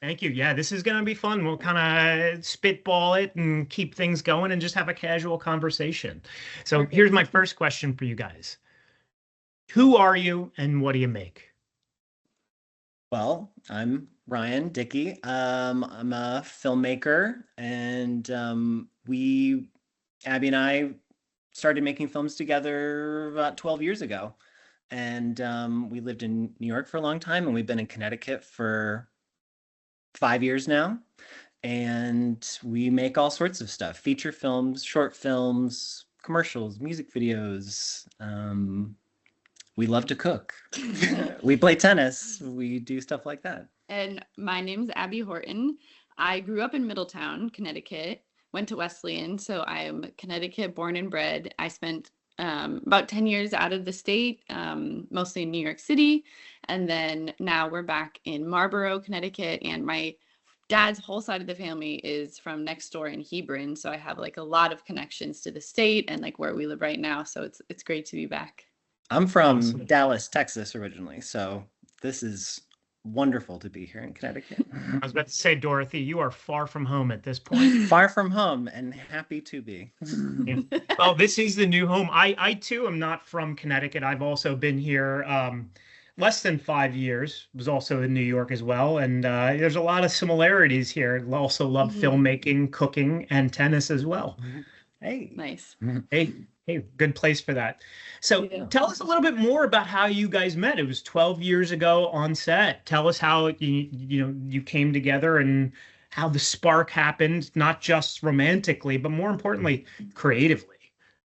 Thank you. Yeah, this is going to be fun. We'll kind of spitball it and keep things going and just have a casual conversation. So here's Perfect. my first question for you guys. Who are you and what do you make? Well, I'm Ryan Dickey. I'm a filmmaker, and Abby and I started making films together about 12 years ago. And we lived in New York for a long time, and we've been in Connecticut for 5 years now. And we make all sorts of stuff: feature films, short films, commercials, music videos. We love to cook. We play tennis. We do stuff like that. And my name's Abby Horton. I grew up in Middletown, Connecticut, went to Wesleyan, so I'm Connecticut born and bred. I spent about 10 years out of the state, mostly in New York City. And then now we're back in Marlborough, Connecticut. And my dad's whole side of the family is from next door in Hebron. So I have like a lot of connections to the state and like where we live right now. So it's great to be back. I'm from Awesome. Dallas, Texas originally, so this is wonderful to be here in Connecticut. I was about to say, Dorothy, you are far from home at this point. Far from home and happy to be. Yeah. Well, this is the new home. I too am not from Connecticut. I've also been here less than 5 years. Was also in New York as well, and there's a lot of similarities here. Also love Mhm. filmmaking, cooking, and tennis as well. Hey. Nice. Hey, hey, good place for that. So Yeah. tell us a little bit more about how you guys met. It was 12 years ago on set. Tell us how you came together and how the spark happened, not just romantically, but more importantly, creatively.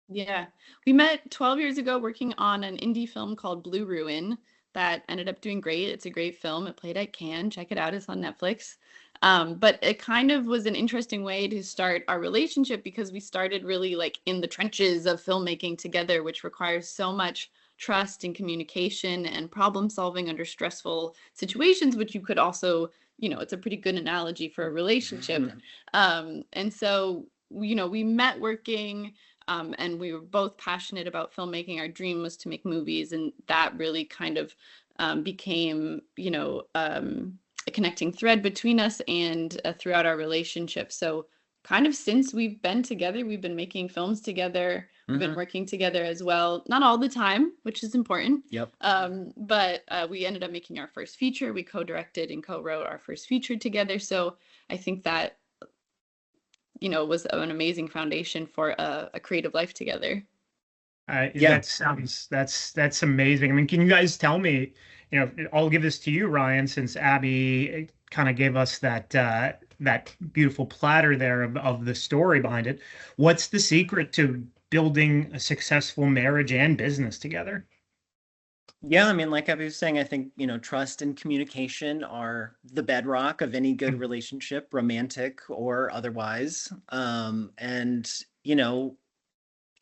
Yeah. We met 12 years ago working on an indie film called Blue Ruin that ended up doing great. It's a great film. It played at Cannes. Check it out. It's on Netflix. But it kind of was an interesting way to start our relationship because we started really like in the trenches of filmmaking together, which requires so much trust and communication and problem solving under stressful situations, which you could also, it's a pretty good analogy for a relationship. And so, we met working and we were both passionate about filmmaking. Our dream was to make movies, and that really kind of became, a connecting thread between us and throughout our relationship. So, kind of since we've been together, we've been making films together. We've been working together as well. Not all the time, which is important. Yep. But we ended up making our first feature. We co-directed and co-wrote our first feature together. So I think that was an amazing foundation for a creative life together. Yeah. That's amazing. I mean, can you guys tell me, I'll give this to you, Ryan, since Abby kind of gave us that beautiful platter there of the story behind it. What's the secret to building a successful marriage and business together? Yeah, I mean, like I was saying, I think, trust and communication are the bedrock of any good relationship, romantic or otherwise. And,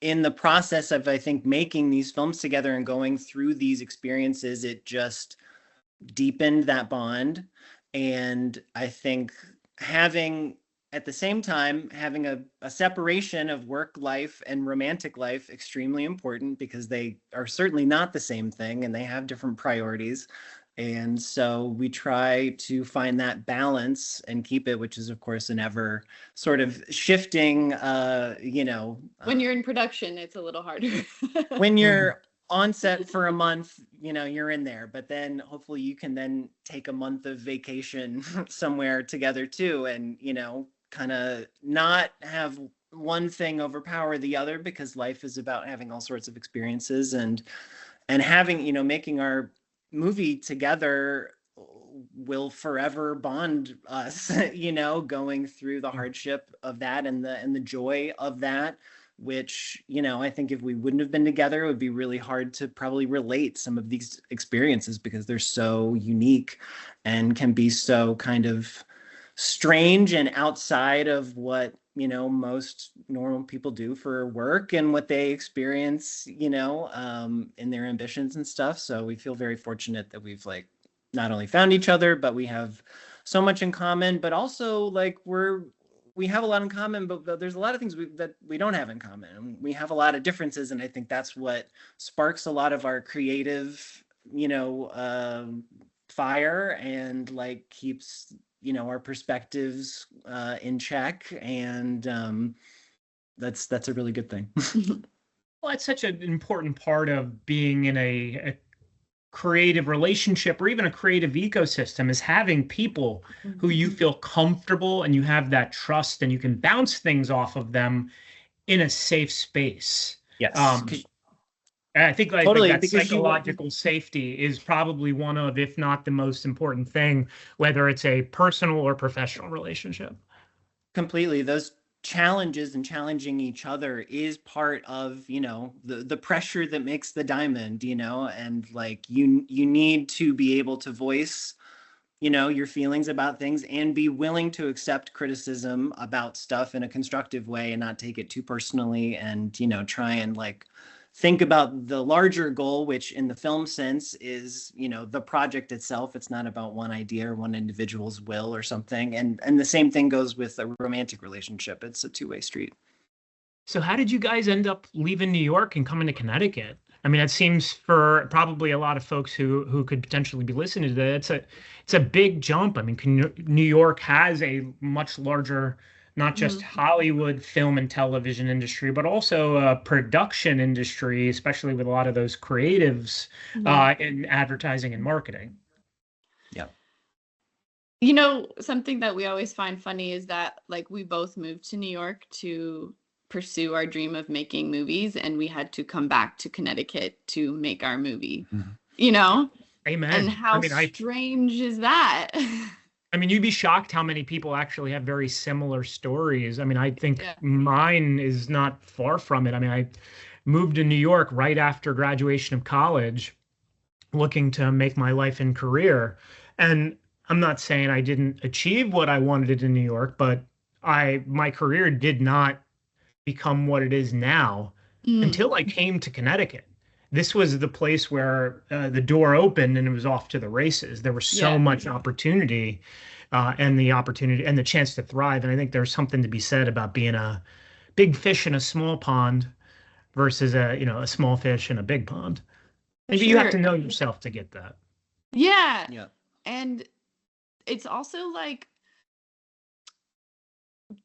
in the process of, I think, making these films together and going through these experiences, it just deepened that bond. And I think having, at the same time, having a separation of work life and romantic life extremely important because they are certainly not the same thing and they have different priorities. And so we try to find that balance and keep it, which is, of course, an ever sort of shifting, When you're in production, it's a little harder. when you're on set for a month, you're in there, but then hopefully you can then take a month of vacation somewhere together too, and, kind of not have one thing overpower the other because life is about having all sorts of experiences and having, making our movie together will forever bond us, going through the hardship of that and the joy of that, which, I think if we wouldn't have been together, it would be really hard to probably relate some of these experiences because they're so unique and can be so kind of strange and outside of what, most normal people do for work and what they experience, in their ambitions and stuff. So we feel very fortunate that we've like not only found each other, but we have so much in common, but also like we have a lot in common, but there's a lot of things that we don't have in common. We have a lot of differences, and I think that's what sparks a lot of our creative, fire and like keeps our perspectives in check, and that's a really good thing. Well, that's such an important part of being in a creative relationship or even a creative ecosystem, is having people who you feel comfortable and you have that trust and you can bounce things off of them in a safe space. Yes. And I think like Totally, that because psychological safety is probably one of, if not the most important thing, whether it's a personal or professional relationship. completely, those challenges and challenging each other is part of, the pressure that makes the diamond, and like you need to be able to voice, your feelings about things and be willing to accept criticism about stuff in a constructive way and not take it too personally, and try and like think about the larger goal, which in the film sense is, the project itself. It's not about one idea or one individual's will or something. And the same thing goes with a romantic relationship. It's a two-way street. So how did you guys end up leaving New York and coming to Connecticut? I mean, it seems for probably a lot of folks who could potentially be listening to that, it's a big jump. I mean, New York has a much larger, not just Hollywood film and television industry, but also a production industry, especially with a lot of those creatives in advertising and marketing. Yeah. Something that we always find funny is that like we both moved to New York to pursue our dream of making movies, and we had to come back to Connecticut to make our movie. Amen. And how strange is that? I mean, you'd be shocked how many people actually have very similar stories. I mean, I think mine is not far from it. I mean, I moved to New York right after graduation of college, looking to make my life and career. And I'm not saying I didn't achieve what I wanted in New York, but my career did not become what it is now until I came to Connecticut. This was the place where the door opened and it was off to the races. There was so much opportunity and the opportunity and the chance to thrive. And I think there's something to be said about being a big fish in a small pond versus a small fish in a big pond. Maybe you have to know yourself to get that. Yeah. And it's also like,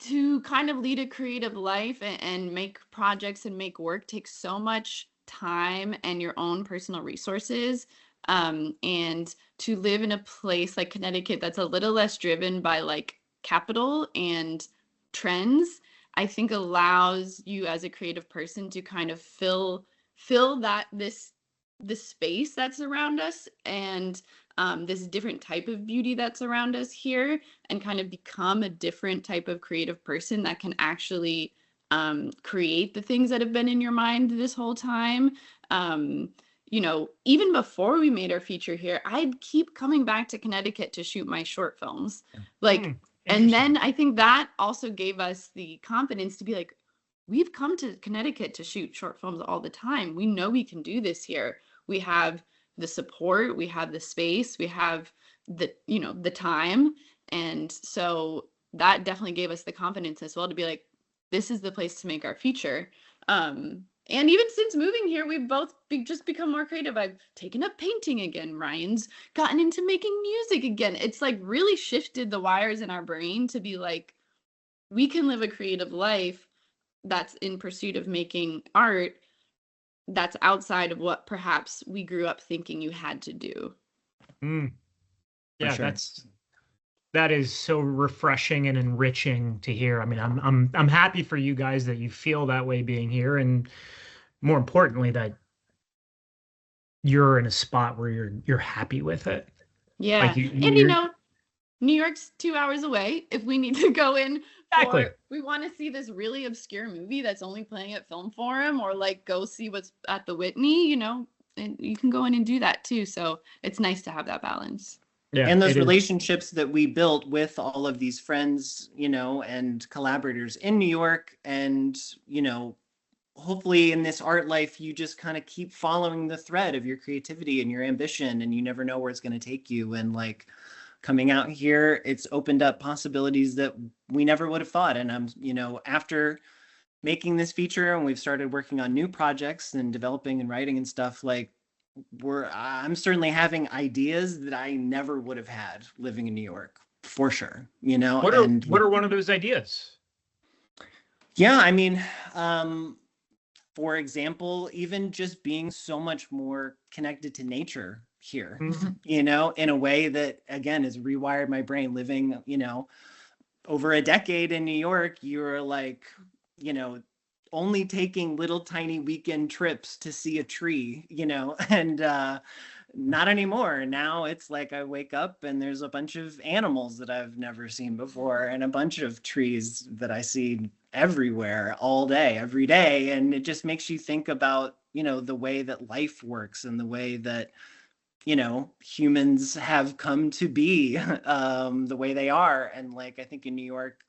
to kind of lead a creative life and make projects and make work takes so much time and your own personal resources. And to live in a place like Connecticut that's a little less driven by like capital and trends, I think allows you as a creative person to kind of fill this space that's around us, and this different type of beauty that's around us here, and kind of become a different type of creative person that can actually create the things that have been in your mind this whole time. Even before we made our feature here, I'd keep coming back to Connecticut to shoot my short films. And then I think that also gave us the confidence to be like, we've come to Connecticut to shoot short films all the time. We know we can do this here. We have the support, we have the space, we have the time. And so that definitely gave us the confidence as well to be like, this is the place to make our feature. And even since moving here, we've both just become more creative. I've taken up painting again. Ryan's gotten into making music again. It's like really shifted the wires in our brain to be like, we can live a creative life that's in pursuit of making art that's outside of what perhaps we grew up thinking you had to do. Yeah, sure. That is so refreshing and enriching to hear. I mean, I'm happy for you guys that you feel that way being here, and more importantly, that you're in a spot where you're happy with it. Yeah, like New York's 2 hours away. If we need to go in, we want to see this really obscure movie that's only playing at Film Forum, or like go see what's at the Whitney, and you can go in and do that too. So it's nice to have that balance. Yeah, and those relationships that we built with all of these friends, and collaborators in New York, and, hopefully in this art life, you just kind of keep following the thread of your creativity and your ambition, and you never know where it's going to take you. And like coming out here, it's opened up possibilities that we never would have thought. And I'm, after making this feature and we've started working on new projects and developing and writing and stuff, like I'm certainly having ideas that I never would have had living in New York. for sure, you know. What And are one of those ideas? yeah, I mean, for example, even just being so much more connected to nature here, you know, in a way that, again, has rewired my brain. Living, you know, over a decade in New York, you're like, you know, only taking little tiny weekend trips to see a tree, you know, and not anymore. Now it's like I wake up and there's a bunch of animals that I've never seen before, and a bunch of trees that I see everywhere all day, every day. And it just makes you think about, you know, the way that life works and the way that, you know, humans have come to be the way they are. And like, I think in New York,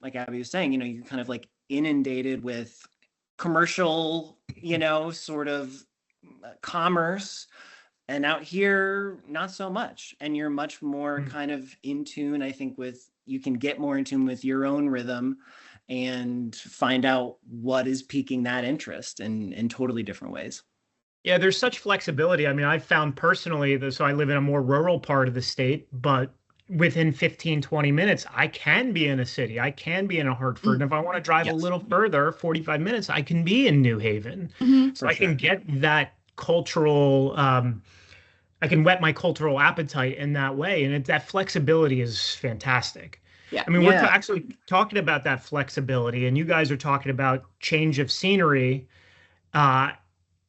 like Abby was saying, you know, you're kind of like inundated with commercial, you know, sort of commerce. And out here, not so much. And you're much more kind of in tune, I think, with, you can get more in tune with your own rhythm and find out what is piquing that interest in totally different ways. Yeah, there's such flexibility. I mean, I've found personally that, so I live in a more rural part of the state, but within 15, 20 minutes, I can be in a city. I can be in a Hartford. And if I want to drive a Yes. little further, 45 minutes, I can be in New Haven. So For I can sure. get that cultural, I can whet my cultural appetite in that way. And that flexibility is fantastic. Yeah. I mean, we're Yeah. actually talking about that flexibility, and you guys are talking about change of scenery. Uh,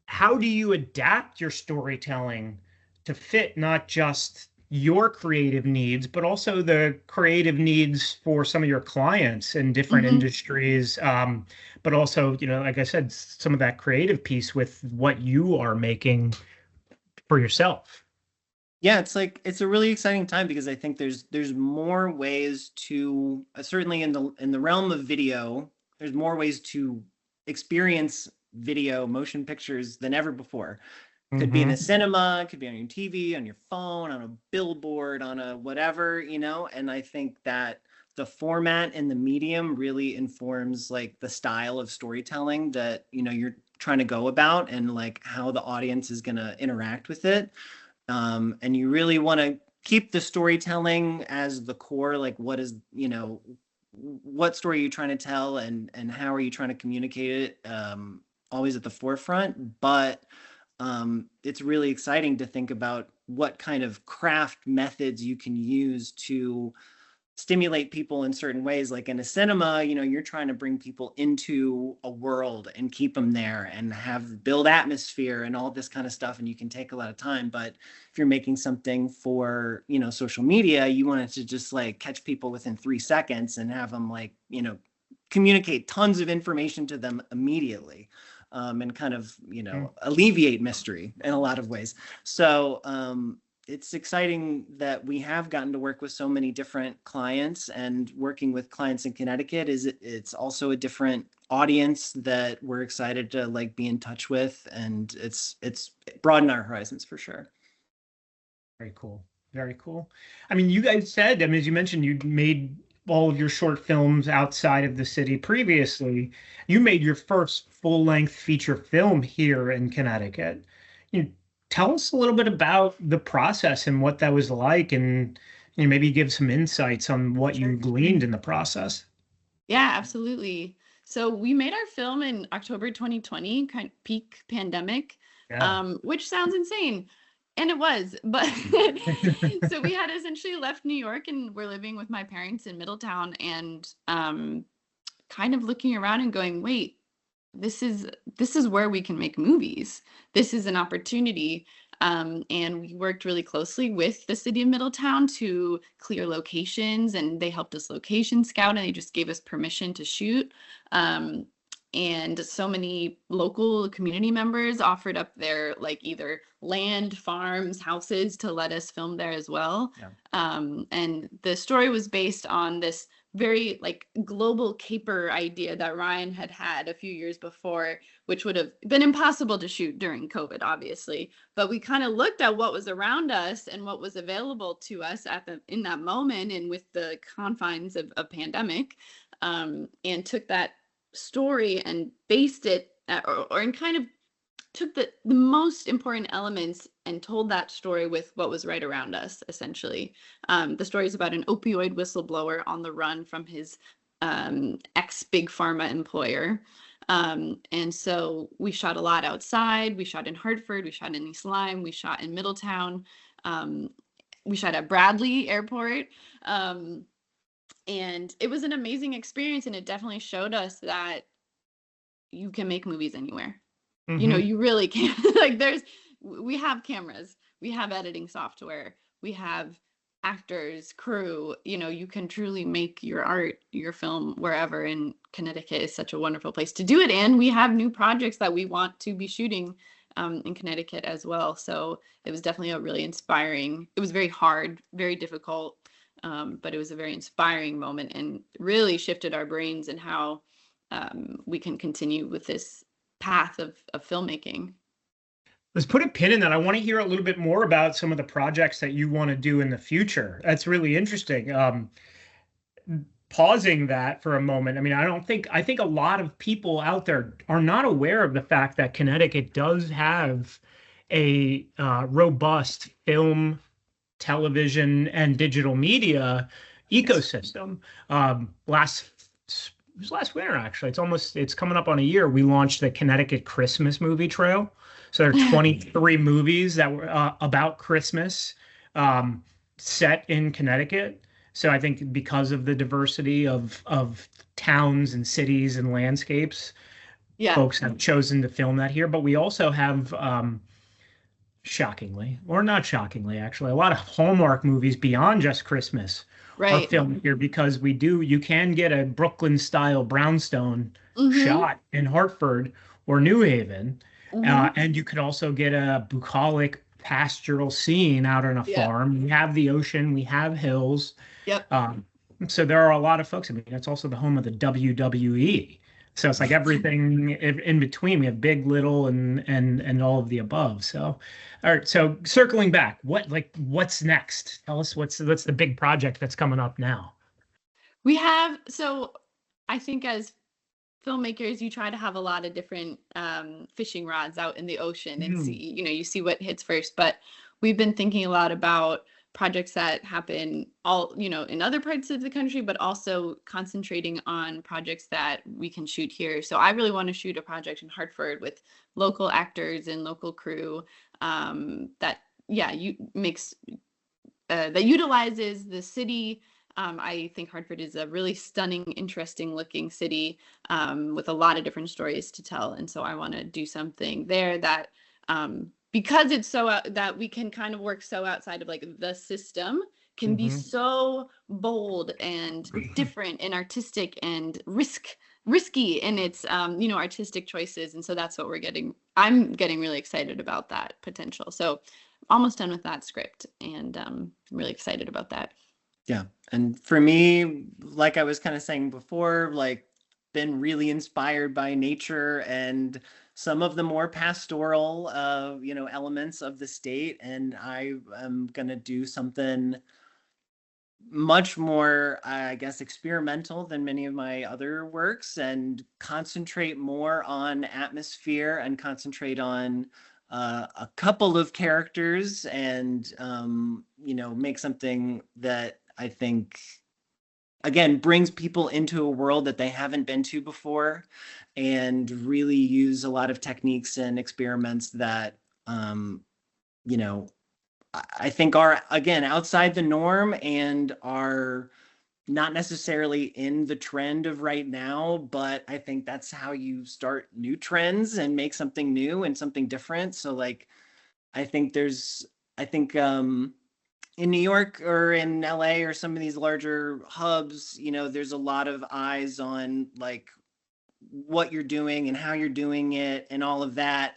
how do you adapt your storytelling to fit not just your creative needs, but also the creative needs for some of your clients in different industries? But also, you know, like I said, some of that creative piece with what you are making for yourself. Yeah, it's like, it's a really exciting time because I think there's more ways to, certainly in the realm of video, there's more ways to experience video motion pictures than ever before. Could be in a Mm-hmm. cinema, could be on your TV, on your phone, on a billboard, on a whatever, you know. And I think that the format and the medium really informs like the style of storytelling that, you know, you're trying to go about, and like how the audience is going to interact with it. And you really want to keep the storytelling as the core, like what is, you know, what story are you trying to tell, and how are you trying to communicate it, always at the forefront. But it's really exciting to think about what kind of craft methods you can use to stimulate people in certain ways. Like in a cinema, you know, you're trying to bring people into a world and keep them there and have build atmosphere and all this kind of stuff, and you can take a lot of time. But if you're making something for, you know, social media, you want it to just like catch people within 3 seconds and have them like, you know, communicate tons of information to them immediately. And kind of, you know, alleviate mystery in a lot of ways. So it's exciting that we have gotten to work with so many different clients, and working with clients in Connecticut it's also a different audience that we're excited to like be in touch with, and it's broadened our horizons for sure. Very cool. Very cool. I mean, you guys said, I mean, as you mentioned, you made all of your short films outside of the city previously. You made your first full-length feature film here in Connecticut. You tell us a little bit about the process and what that was like, and you know, maybe give some insights on what you gleaned in the process. Yeah, absolutely. So we made our film in October 2020, kind of peak pandemic, Yeah. which sounds insane. And it was, but so we had essentially left New York and we're living with my parents in Middletown, and kind of looking around and going, wait, this is where we can make movies. This is an opportunity. And we worked really closely with the city of Middletown to clear locations, and they helped us location scout, and they just gave us permission to shoot. And so many local community members offered up their like either land, farms, houses to let us film there as well. Yeah. And the story was based on this very like global caper idea that Ryan had a few years before, which would have been impossible to shoot during COVID, obviously. But we kind of looked at what was around us and what was available to us in that moment, and with the confines of a pandemic, and took that story and based it and kind of took the most important elements and told that story with what was right around us, essentially. The story is about an opioid whistleblower on the run from his ex-big pharma employer. And so we shot a lot outside. We shot in Hartford, we shot in East Lyme, we shot in Middletown, we shot at Bradley Airport. And it was an amazing experience, and it definitely showed us that you can make movies anywhere. Mm-hmm. You know, you really can. Like, we have cameras, we have editing software, we have actors, crew. You know, you can truly make your art, your film wherever, and Connecticut is such a wonderful place to do it. And we have new projects that we want to be shooting in Connecticut as well. So it was definitely a really inspiring, it was very hard, very difficult, but it was a very inspiring moment, and really shifted our brains and how we can continue with this path of filmmaking. Let's put a pin in that. I want to hear a little bit more about some of the projects that you want to do in the future. That's really interesting. Pausing that for a moment. I mean, I think a lot of people out there are not aware of the fact that Connecticut does have a robust film, television, and digital media ecosystem. It was last winter, actually. It's coming up on a year. We launched the Connecticut Christmas movie trail. So there are 23 movies that were about Christmas, set in Connecticut. So I think because of the diversity of towns and cities and landscapes, folks have chosen to film that here. But we also have, shockingly, or not shockingly, actually, a lot of Hallmark movies beyond just Christmas are filmed here, because you can get a Brooklyn-style brownstone shot in Hartford or New Haven. And you could also get a bucolic pastoral scene out on a farm. We have the ocean, we have hills. So there are a lot of folks. I mean, it's also the home of the WWE. So it's like everything in between. We have big, little, and all of the above. So, all right. So circling back, what's next? Tell us what's the big project that's coming up now. So I think as filmmakers, you try to have a lot of different fishing rods out in the ocean and see, you see what hits first. But we've been thinking a lot about projects that happen in other parts of the country, but also concentrating on projects that we can shoot here. So I really want to shoot a project in Hartford with local actors and local crew that utilizes the city. I think Hartford is a really stunning, interesting looking city with a lot of different stories to tell. And so I want to do something there that, because it's so that we can kind of work so outside of like the system, can be so bold and different and artistic and risky in its, artistic choices. And so that's what I'm getting really excited about that potential. So almost done with that script, and I'm really excited about that. Yeah. And for me, like I was kind of saying before, like, been really inspired by nature and some of the more pastoral, elements of the state. And I am going to do something much more, I guess, experimental than many of my other works, and concentrate more on atmosphere and concentrate on a couple of characters, and, make something that I think, again, brings people into a world that they haven't been to before, and really use a lot of techniques and experiments that, I think are, again, outside the norm and are not necessarily in the trend of right now, but I think that's how you start new trends and make something new and something different. So like, I think in New York or in LA or some of these larger hubs, there's a lot of eyes on like what you're doing and how you're doing it and all of that.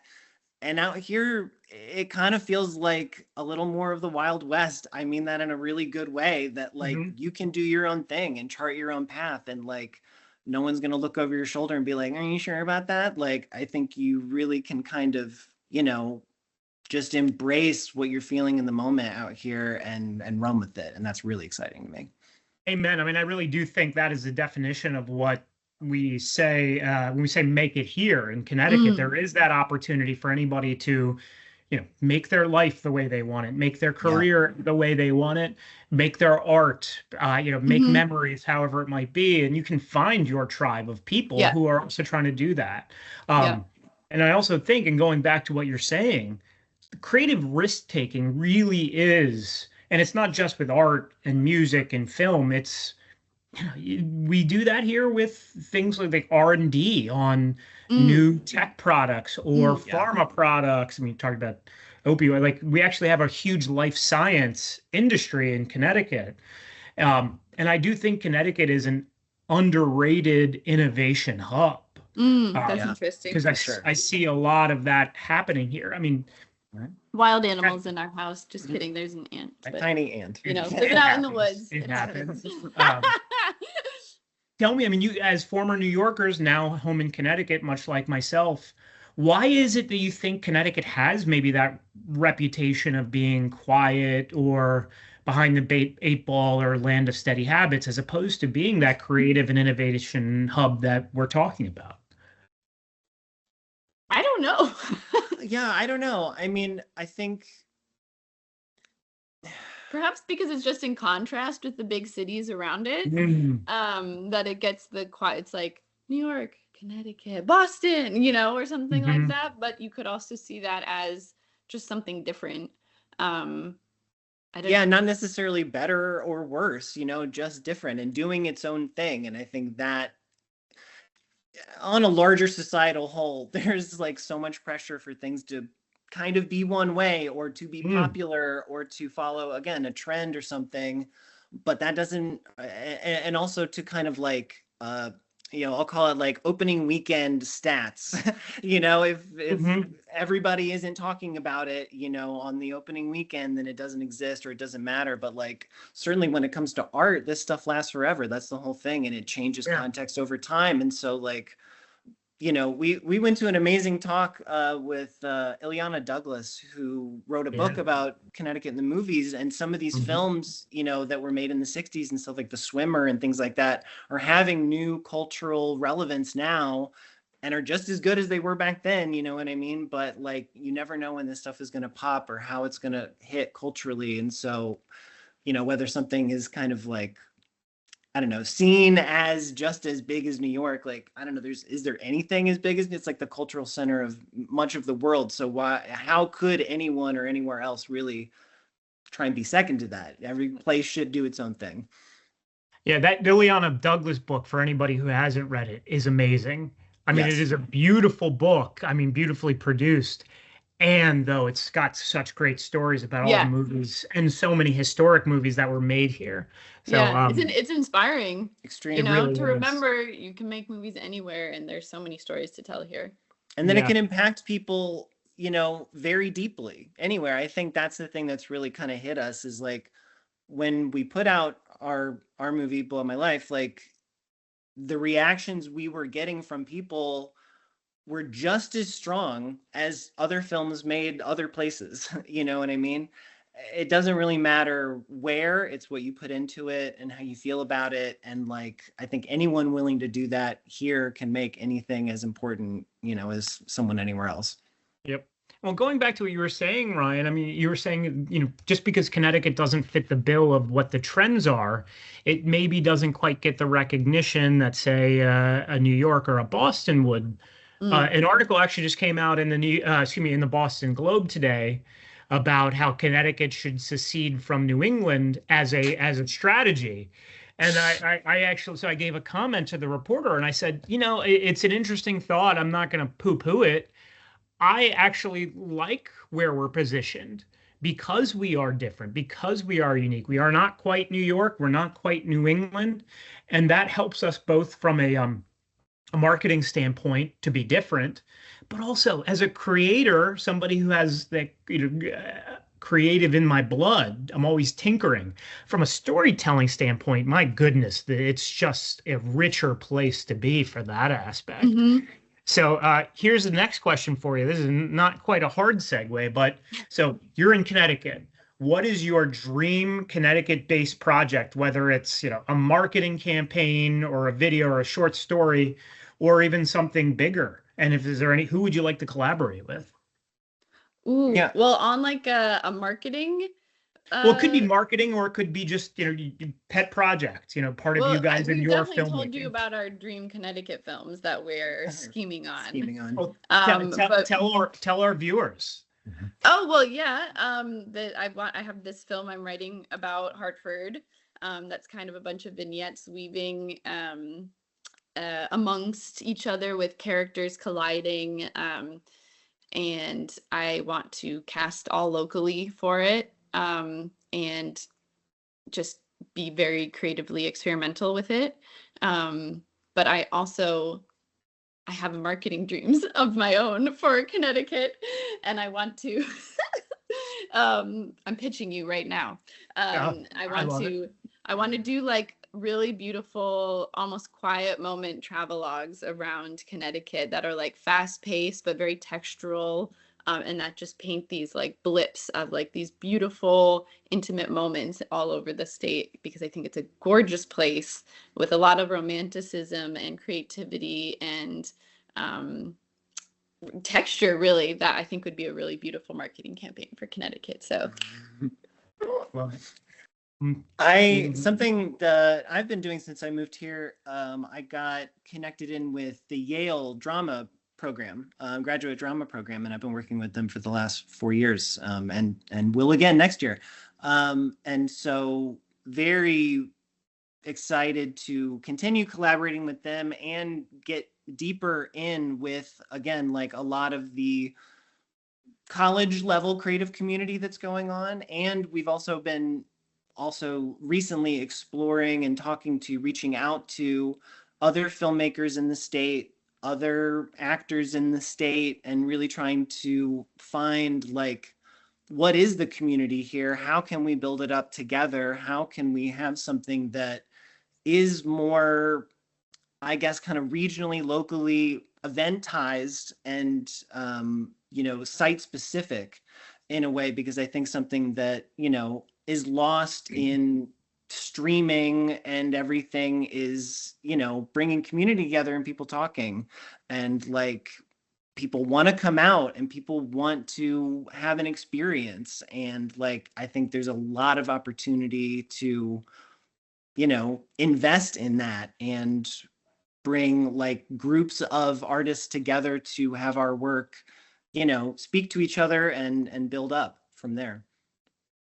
And out here, it kind of feels like a little more of the Wild West. I mean that in a really good way, that like you can do your own thing and chart your own path, and like no one's going to look over your shoulder and be like, are you sure about that? Like, I think you really can kind of, just embrace what you're feeling in the moment out here and run with it. And that's really exciting to me. Amen. I mean, I really do think that is the definition of what we say when we say make it here in Connecticut. There is that opportunity for anybody to, make their life the way they want it, make their Yeah. career the way they want it, make their art, make Mhm. memories, however it might be. And you can find your tribe of people Yeah. who are also trying to do that. Yeah. And I also think, and going back to what you're saying, creative risk taking really is, and it's not just with art and music and film. It's we do that here with things like R&D on Mm. new tech products or Mm. Yeah. pharma products. I mean, talking about opioid, like we actually have a huge life science industry in Connecticut. And I do think Connecticut is an underrated innovation hub. That's Yeah. interesting. Because For sure. I see a lot of that happening here. I mean, Wild animals in our house. Just kidding. There's an ant. A But, tiny ant. living out in the woods. It happens. happens. Tell me, I mean, you as former New Yorkers, now home in Connecticut, much like myself, why is it that you think Connecticut has maybe that reputation of being quiet or behind the eight ball or land of steady habits, as opposed to being that creative and innovation hub that we're talking about? I don't know. Yeah, I don't know. I mean, I think Perhaps because it's just in contrast with the big cities around it, that it gets the quiet. It's like New York, Connecticut, Boston, or something like that. But you could also see that as just something different. I don't yeah, know. not necessarily better or worse, just different and doing its own thing. And I think that on a larger societal whole, there's like so much pressure for things to kind of be one way or to be popular or to follow, again, a trend or something. But that doesn't, and also to kind of like, I'll call it like opening weekend stats. If everybody isn't talking about it, on the opening weekend, then it doesn't exist or it doesn't matter. But like certainly when it comes to art, this stuff lasts forever. That's the whole thing, and it changes context over time. And so like, we went to an amazing talk with Ileana Douglas, who wrote a book about Connecticut in the movies, and some of these films, that were made in the 60s and stuff like The Swimmer and things like that are having new cultural relevance now and are just as good as they were back then, you know what I mean? But like, you never know when this stuff is going to pop or how it's going to hit culturally. And so, whether something is kind of like, I don't know, seen as just as big as New York, like, I don't know, is there anything as big as it's like the cultural center of much of the world? So how could anyone or anywhere else really try and be second to that? Every place should do its own thing. Yeah, that Ileana Douglas book, for anybody who hasn't read it, is amazing. I mean, Yes. it is a beautiful book. I mean, beautifully produced. And though it's got such great stories about all the movies and so many historic movies that were made here. So it's inspiring. Extremely. really to is. remember you can make movies anywhere and there's so many stories to tell here. And then it can impact people, very deeply anywhere. I think that's the thing that's really kind of hit us is like when we put out our movie Blow My Life, like the reactions we were getting from people were just as strong as other films made other places. You know what I mean? It doesn't really matter where, it's what you put into it and how you feel about it. And like, I think anyone willing to do that here can make anything as important, as someone anywhere else. Yep. Well, going back to what you were saying, Ryan, I mean, you were saying, just because Connecticut doesn't fit the bill of what the trends are, it maybe doesn't quite get the recognition that, say, a New York or a Boston would. An article actually just came out in in the Boston Globe today about how Connecticut should secede from New England as a strategy. And I gave a comment to the reporter and I said, it's an interesting thought. I'm not going to poo-poo it. I actually like where we're positioned because we are different, because we are unique. We are not quite New York. We're not quite New England. And that helps us both from a marketing standpoint to be different, but also as a creator, somebody who has the creative in my blood. I'm always tinkering. From a storytelling standpoint, my goodness, it's just a richer place to be for that aspect. So here's the next question for you. This is not quite a hard segue, but so you're in Connecticut. What is your dream Connecticut-based project, whether it's a marketing campaign or a video or a short story, or even something bigger? And if is there who would you like to collaborate with? Ooh, Yeah. well, on like a marketing, Well, it could be uh, marketing, or it could be just, pet projects, part of you well, guys in we've your definitely told you filmmaking. about our dream Connecticut films that we're scheming on. Scheming on. Well, tell, tell, But tell our viewers. oh well, yeah. That I have this film I'm writing about Hartford. That's kind of a bunch of vignettes weaving amongst each other with characters colliding. And I want to cast all locally for it, and just be very creatively experimental with it. But I have marketing dreams of my own for Connecticut, and I want to. I'm pitching you right now. Yeah, I I want love it. to. I want to do like really beautiful, almost quiet moment travelogues around Connecticut that are like fast paced but very textural, and that just paint these like blips of like these beautiful, intimate moments all over the state, because I think it's a gorgeous place with a lot of romanticism and creativity and texture, really, that I think would be a really beautiful marketing campaign for Connecticut. So Love it. Mm. Something that I've been doing since I moved here, I got connected in with the Yale drama program, graduate drama program, and I've been working with them for the last 4 years, and will again next year. And so very excited to continue collaborating with them and get deeper in with, again, like a lot of the college level creative community that's going on. And we've also been recently exploring and reaching out to other filmmakers in the state, other actors in the state, and really trying to find like, what is the community here? How can we build it up together? How can we have something that is more, I guess, kind of regionally, locally eventized and, site specific in a way, because I think something that, is lost in streaming and everything is, bringing community together and people talking, and like people want to come out and people want to have an experience. And like, I think there's a lot of opportunity to, invest in that and bring like groups of artists together to have our work, speak to each other and build up from there.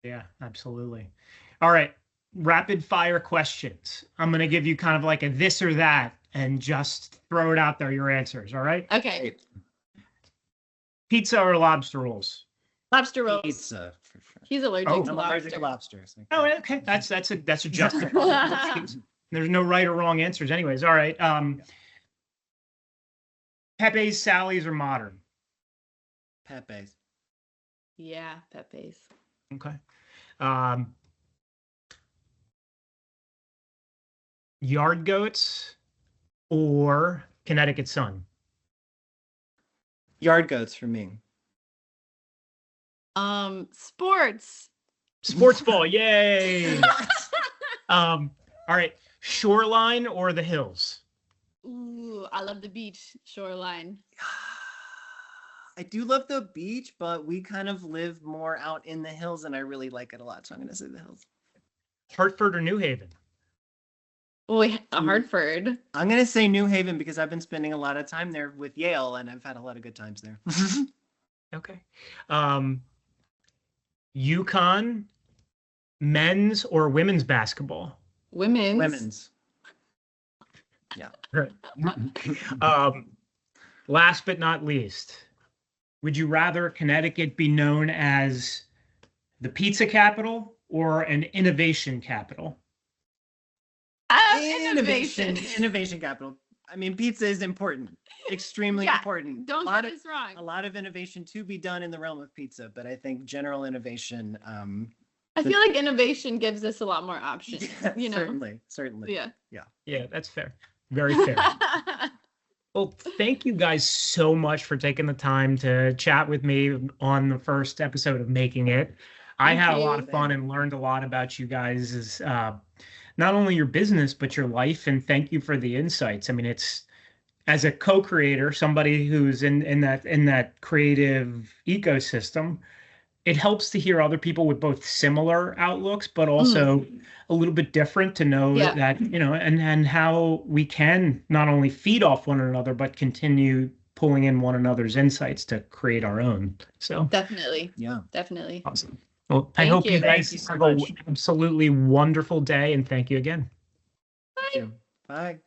Yeah, absolutely. All right. Rapid fire questions. I'm going to give you kind of like a this or that and just throw it out there, your answers. All right. okay, Great. Pizza or lobster rolls? lobster rolls. Pizza for sure. He's allergic Oh. to I'm allergic to lobster. lobsters. Oh, okay. That's a justifiable. There's no right or wrong answers anyways. All right. Pepe's, Sally's, or Modern? Pepe's. Yeah, Pepe's. Okay. Yard Goats or Connecticut Sun? Yard Goats for me. Sports. Sports ball, yay! All right. Shoreline or the hills? Ooh, I love the beach, shoreline. I do love the beach, but we kind of live more out in the hills and I really like it a lot. So I'm going to say the hills. Hartford or New Haven? Oh, Hartford. I'm going to say New Haven because I've been spending a lot of time there with Yale and I've had a lot of good times there. Okay. UConn, men's or women's basketball? Women's. Women's. Yeah. Right. Last but not least, would you rather Connecticut be known as the pizza capital or an innovation capital? Innovation. Innovation capital. I mean, pizza is important. Extremely important. Don't get us wrong. A lot of innovation to be done in the realm of pizza, but I think general innovation. I feel like innovation gives us a lot more options. Yeah, certainly. Yeah, that's fair. Very fair. Well, thank you guys so much for taking the time to chat with me on the first episode of Making It. I had a lot of fun and learned a lot about you guys, not only your business, but your life. And thank you for the insights. I mean, as a co-creator, somebody who's in that creative ecosystem, it helps to hear other people with both similar outlooks, but also a little bit different, to know Yeah. that, and how we can not only feed off one another, but continue pulling in one another's insights to create our own. So Definitely. Yeah. Definitely. awesome. Well, I Thank hope you. you Thank guys you so have much. an absolutely wonderful day, and thank you again. Thank you. Bye.